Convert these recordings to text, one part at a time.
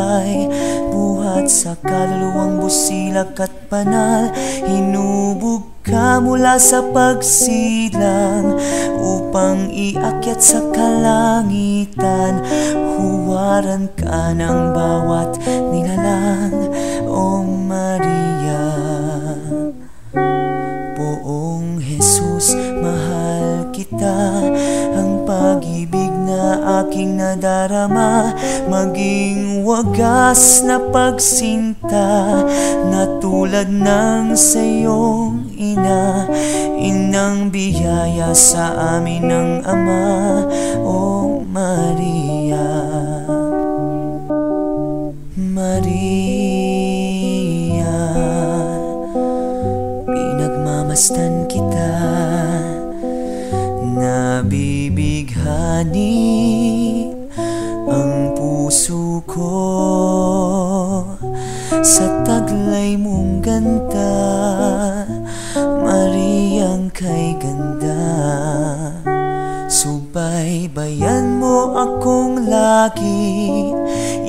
buhay. Buhat sa kaluluwang busilak at banal, hinubog ka mula sa pagsilang upang iakyat sa kalangitan. Huwaran ka ng bawat nilalang, O Maria. Poong Jesus, mahal kita. Ang pag-ibig na aking nadarama, maging wagas na pagsinta, na tulad ng sayong ina. Inang biyaya sa amin ng Ama, O Maria. Maria, pinagmamasdan kita, nabibighani ang puso ko sa taglay mong ganda. Mariang kay ganda, subaybayan mo akong lagi,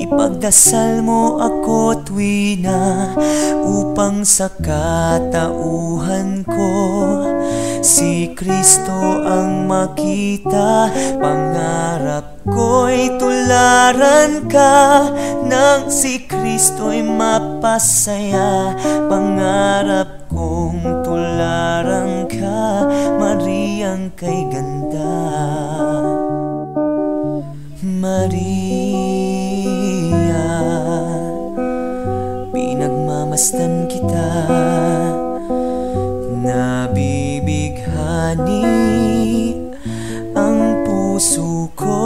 ipagdasal mo ako tuwina, upang sa katauhan ko si Kristo ang makita. Pangarap ko'y tularan ka, nang si Kristo'y mapasaya. Pangarap kong tularan ka, Mariang kay ganda. Maria, pinagmamasdan kita, nabibighani ang puso ko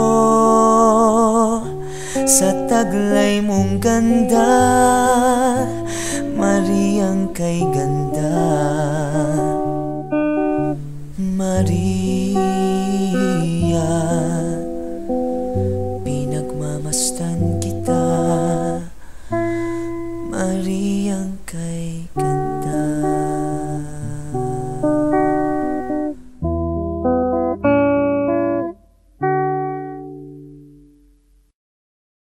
sa taglay mong ganda. Mariang kay ganda. Maria, pinagmamasdan kita, Mariang kay